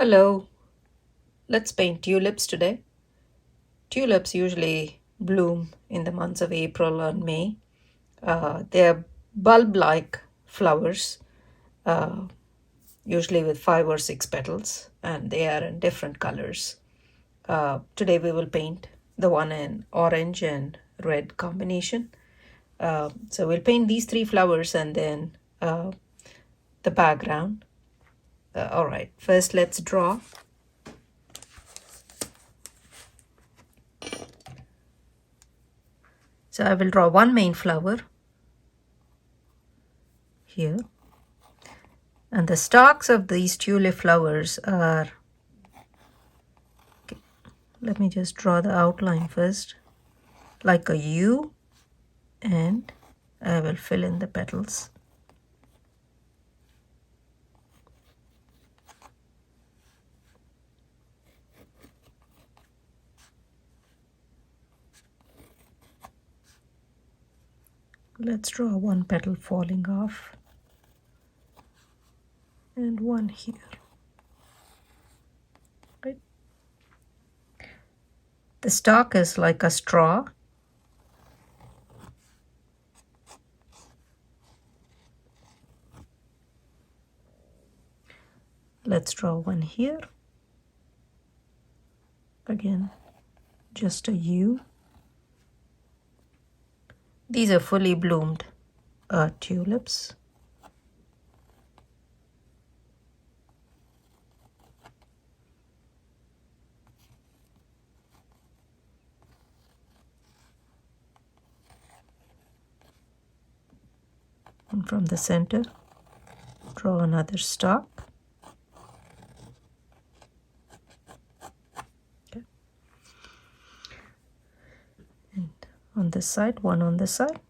Hello, let's paint tulips today. Tulips usually bloom in the months of April and May. They're bulb like flowers, uh, usually with five or six petals, and they are in different colors. Today we will paint the one in orange and red combination. So we'll paint these three flowers and then the background. All right, first let's draw. So I will draw one main flower here. And the stalks of these tulip flowers are, okay, let me just draw the outline first, like a U, and I will fill in the petals. Let's draw one petal falling off and one here. Right. The stalk is like a straw. Let's draw one here. Again, just a U. These are fully bloomed tulips. And from the center, draw another stalk. Okay. And on this side, one on this side.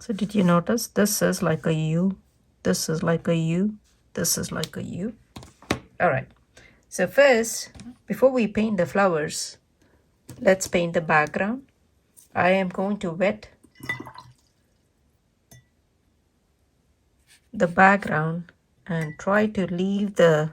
So did you notice this is like a U, this is like a U, this is like a U. All right. So first, before we paint the flowers, let's paint the background. I am going to wet the background and try to leave the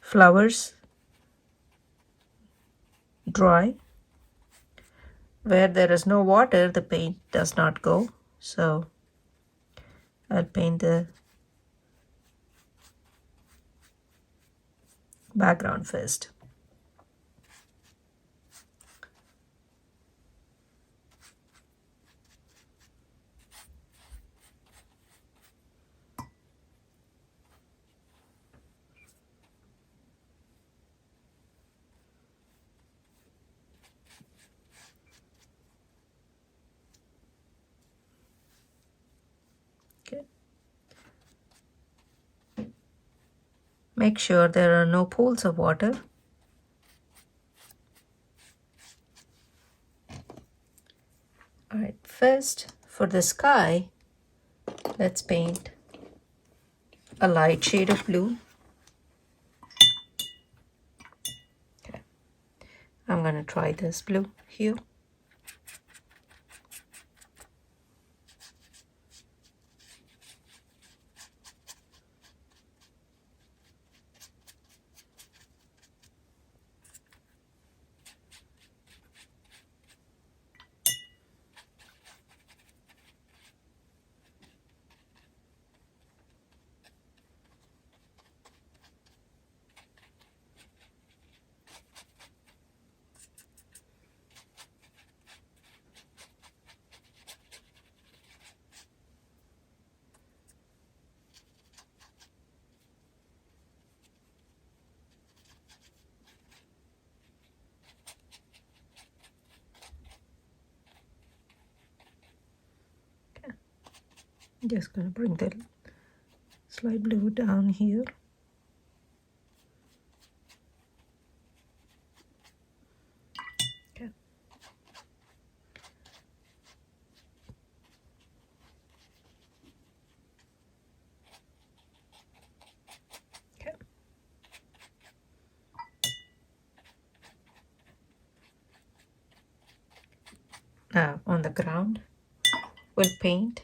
flowers dry. Where there is no water, the paint does not go. So I'll paint the background first. Okay. Make sure there are no pools of water. All right, first for the sky, let's paint a light shade of blue. Okay. I'm going to try this blue here. I'm just going to bring the slight blue down here. on the ground, we'll paint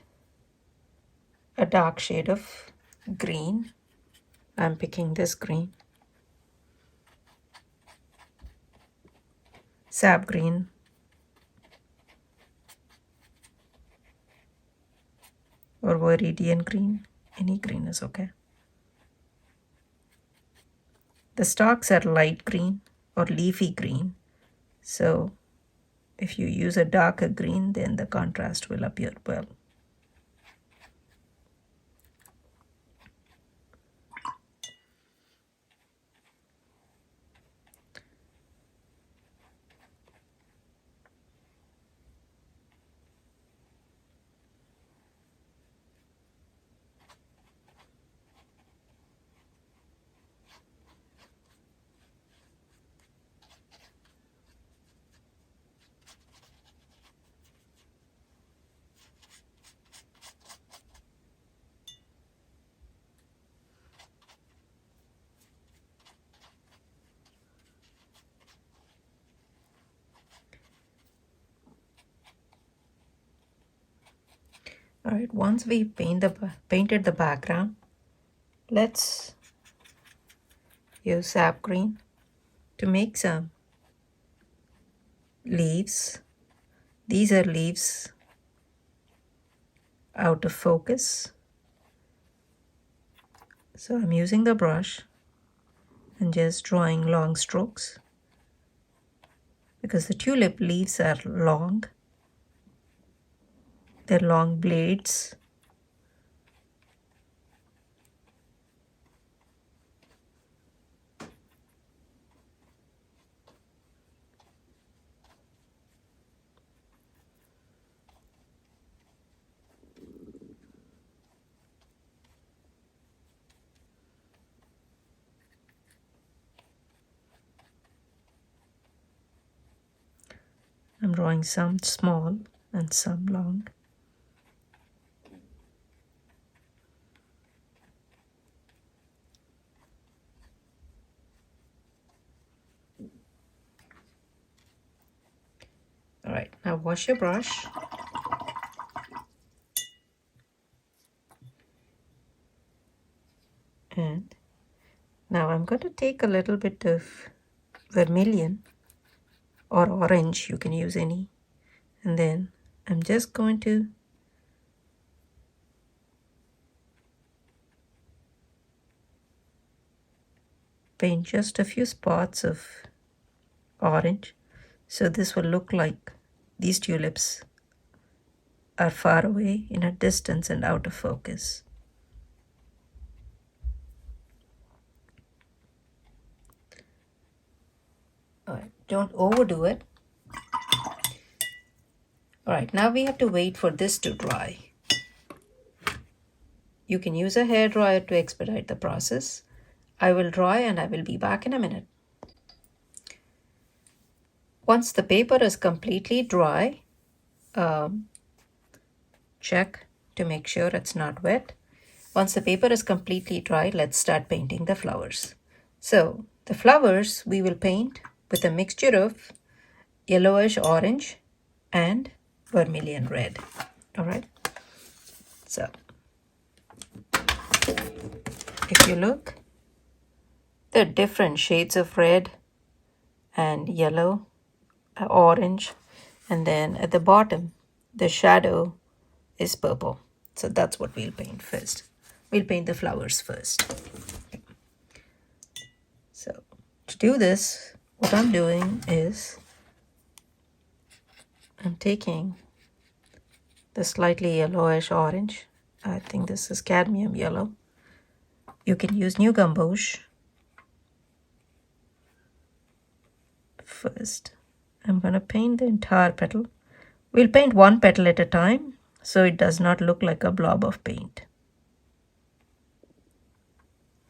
a dark shade of green. I'm picking this green, sap green, or viridian green. Any green is okay. The stalks are light green or leafy green, so if you use a darker green, then the contrast will appear well. All right, once we painted the background, let's use sap green to make some leaves. These are leaves out of focus. So I'm using the brush and just drawing long strokes because the tulip leaves are long. They're long blades. I'm drawing some small and some long. All right, now wash your brush. And now I'm going to take a little bit of vermilion or orange, you can use any. And then I'm just going to paint just a few spots of orange. So this will look like these tulips are far away in a distance and out of focus. All right, don't overdo it. All right, now we have to wait for this to dry. You can use a hairdryer to expedite the process. I will dry and I will be back in a minute. Once the paper is completely dry, check to make sure it's not wet. Once the paper is completely dry, let's start painting the flowers. So the flowers we will paint with a mixture of yellowish orange and vermilion red. All right. So if you look, there are different shades of red and yellow, orange, and then at the bottom, the shadow is purple. So that's what we'll paint first. We'll paint the flowers first. Okay. So to do this, what I'm doing is I'm taking the slightly yellowish orange. I think this is cadmium yellow. You can use new gumbosh. First, I'm going to paint the entire petal. We'll paint one petal at a time so it does not look like a blob of paint.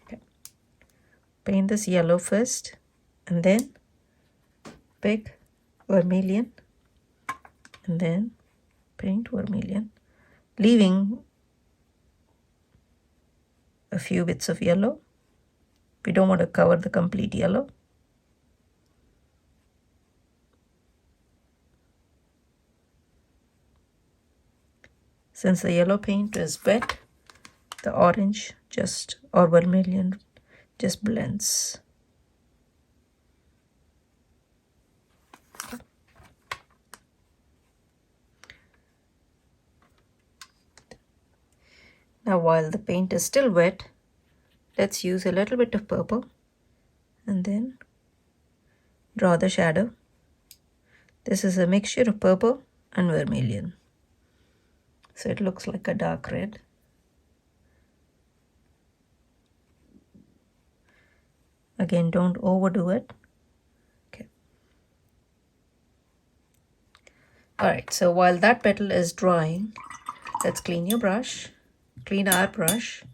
Okay. Paint this yellow first and then pick vermilion and then paint vermilion, leaving a few bits of yellow. We don't want to cover the complete yellow. Since the yellow paint is wet, the orange or vermilion just blends. Now while the paint is still wet, let's use a little bit of purple and then draw the shadow. This is a mixture of purple and vermilion, so it looks like a dark red. Again, don't overdo it. Okay. Alright, so while that petal is drying, let's clean our brush,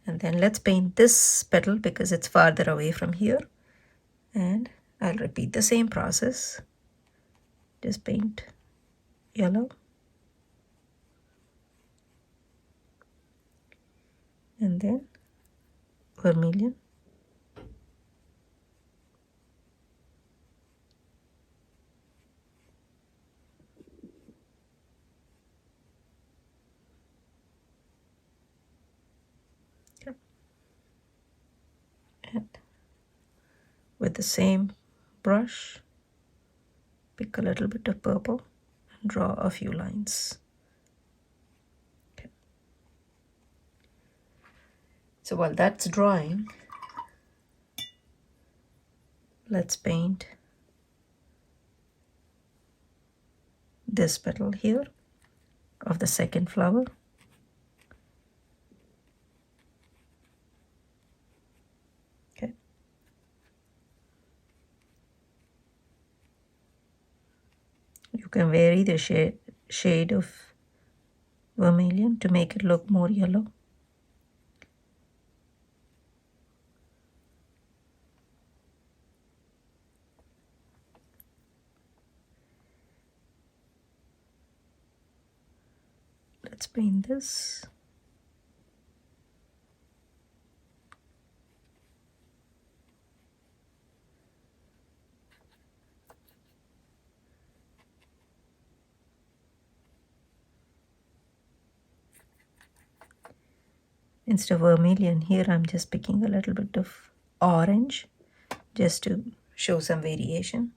and then let's paint this petal because it's farther away from here. And I'll repeat the same process. Just paint yellow. And then vermilion. Okay. And with the same brush, pick a little bit of purple and draw a few lines. Okay. So while that's drying, let's paint this petal here of the second flower. Okay. You can vary the shade of vermilion to make it look more yellow. Let's paint this. Instead of vermilion, here I'm just picking a little bit of orange just to show some variation.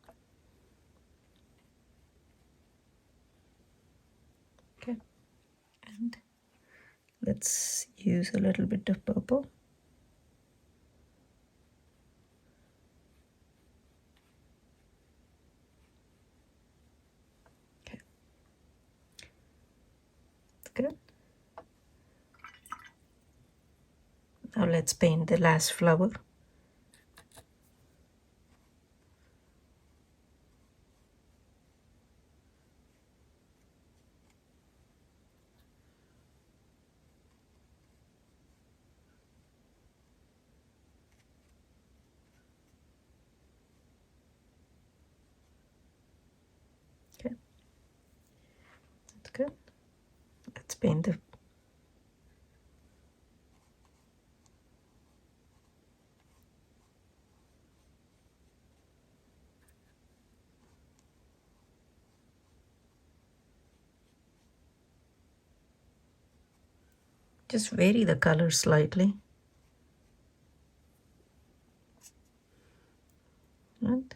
Okay, and let's use a little bit of purple. Okay, that's good. Now let's paint the last flower. Okay, that's good. Let's paint the just vary the color slightly. And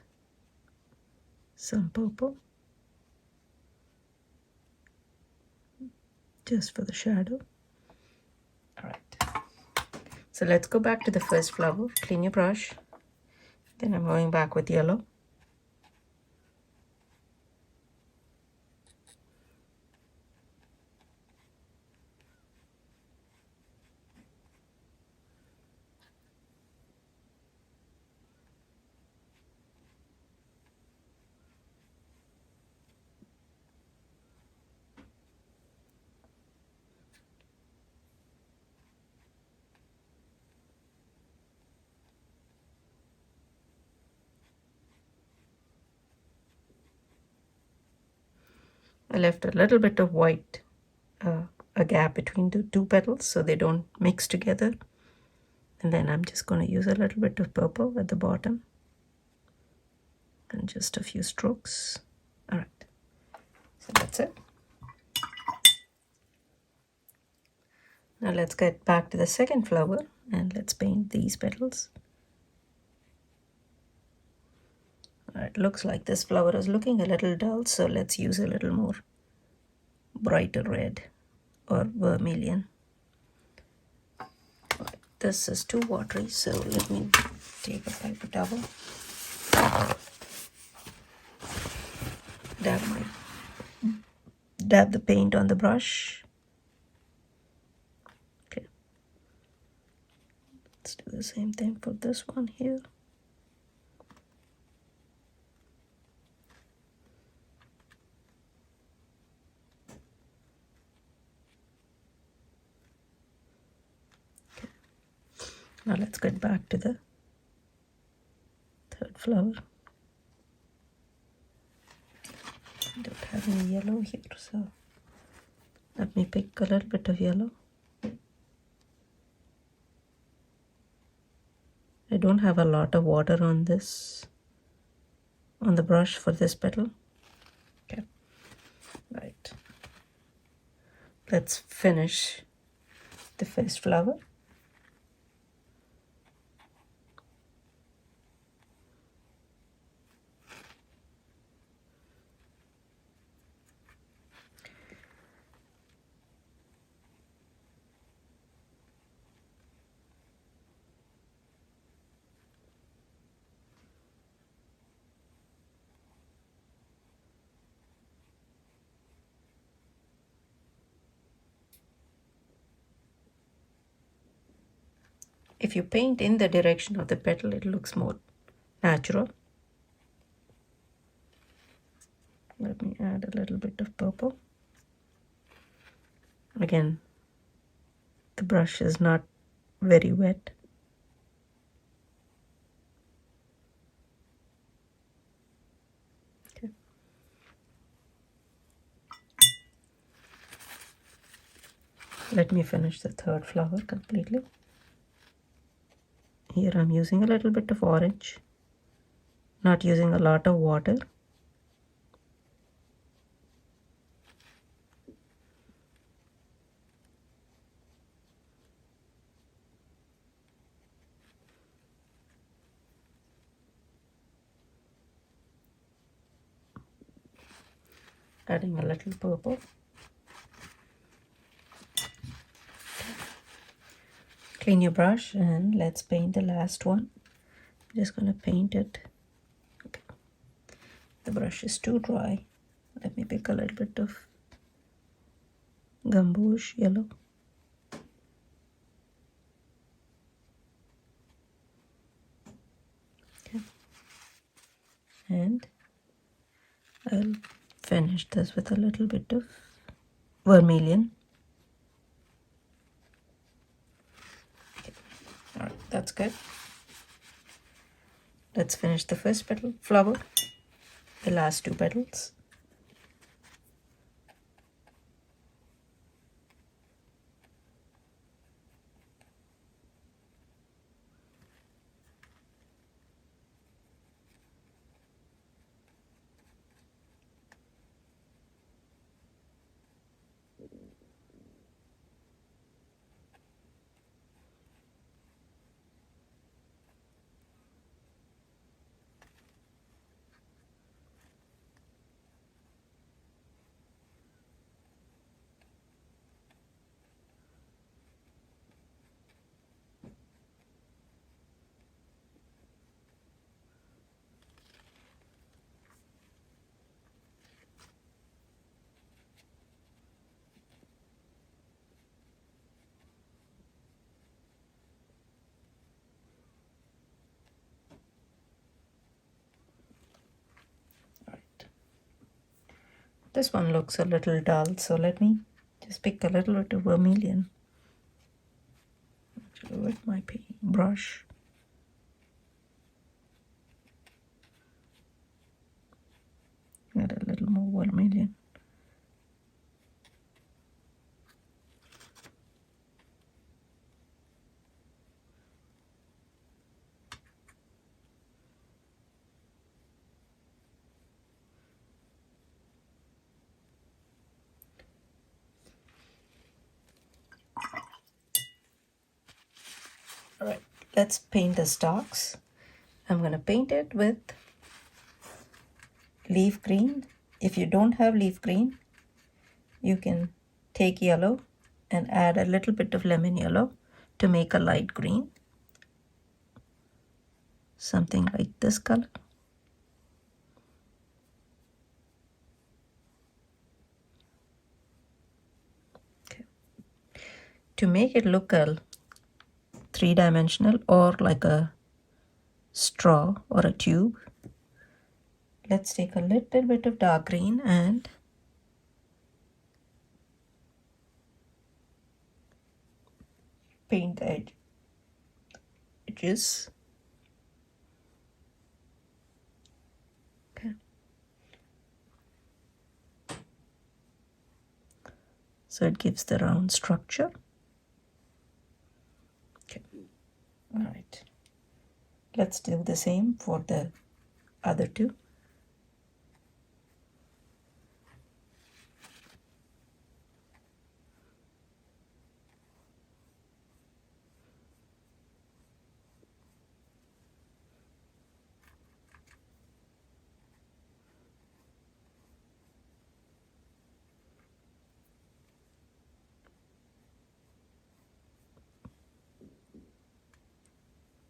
some purple just for the shadow. All right, so let's go back to the first flower. Clean your brush. Then I'm going back with yellow. I left a little bit of white, a gap between the two petals so they don't mix together. And then I'm just going to use a little bit of purple at the bottom and just a few strokes. All right, so that's it. Now let's get back to the second flower and let's paint these petals. It looks like this flower is looking a little dull, so let's use a little more brighter red or vermilion. This is too watery, so let me take a paper towel, dab the paint on the brush. Okay, let's do the same thing for this one here. Okay. Now let's get back to the third flower. I don't have any yellow here, so let me pick a little bit of yellow. I don't have a lot of water on this, on the brush for this petal. Okay, right. Let's finish the first flower. If you paint in the direction of the petal, it looks more natural. Let me add a little bit of purple. Again, the brush is not very wet. Okay. Let me finish the third flower completely. Here I'm using a little bit of orange, not using a lot of water. Adding a little purple. Clean your brush and let's paint the last one. I'm just going to paint it. Okay. The brush is too dry. Let me pick a little bit of gamboge yellow. Okay. And I'll finish this with a little bit of vermilion. Okay. All right, that's good. Let's finish the first petal, flower, the last two petals. This one looks a little dull, so let me just pick a little bit of vermilion with my brush. Add a little more vermilion. All right, let's paint the stalks. I'm going to paint it with leaf green. If you don't have leaf green, you can take yellow and add a little bit of lemon yellow to make a light green. Something like this color. Okay. To make it look a three-dimensional or like a straw or a tube, let's take a little bit of dark green and paint the edges. Okay. So it gives the round structure. Okay. All right. Let's do the same for the other two.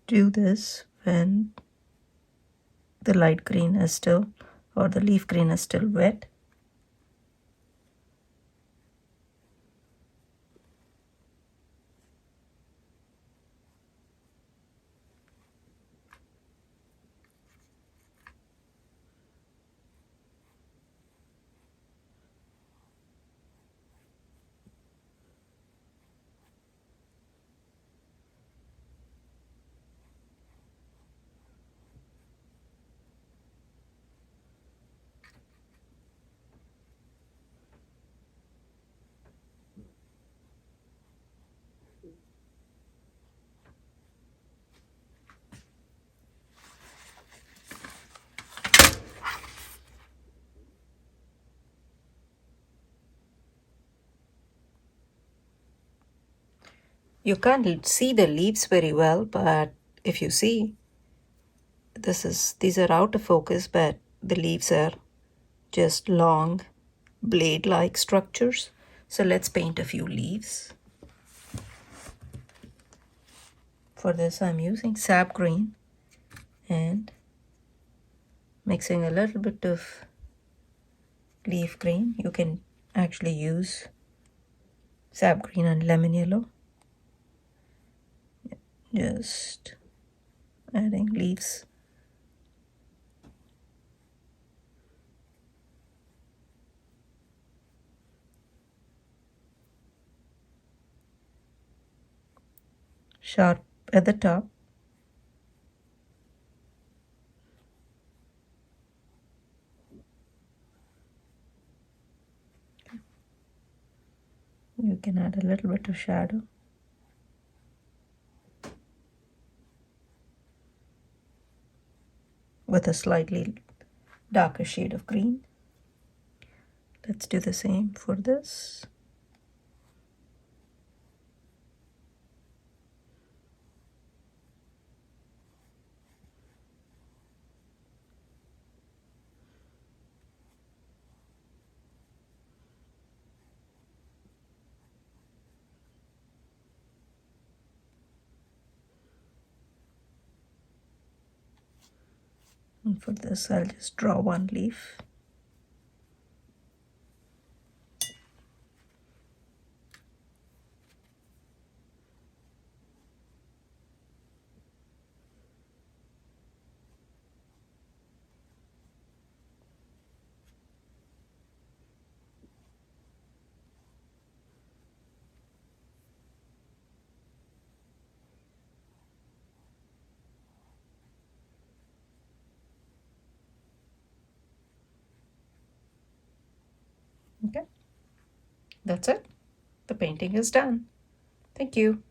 Do this when the light green is still, or the leaf green is still wet. You can't see the leaves very well, but if you see, these are out of focus, but the leaves are just long blade-like structures. So let's paint a few leaves. For this, I'm using sap green and mixing a little bit of leaf green. You can actually use sap green and lemon yellow. Just adding leaves. Sharp at the top. You can add a little bit of shadow. With a slightly darker shade of green. Let's do the same for this. And for this, I'll just draw one leaf. Okay, that's it. The painting is done. Thank you.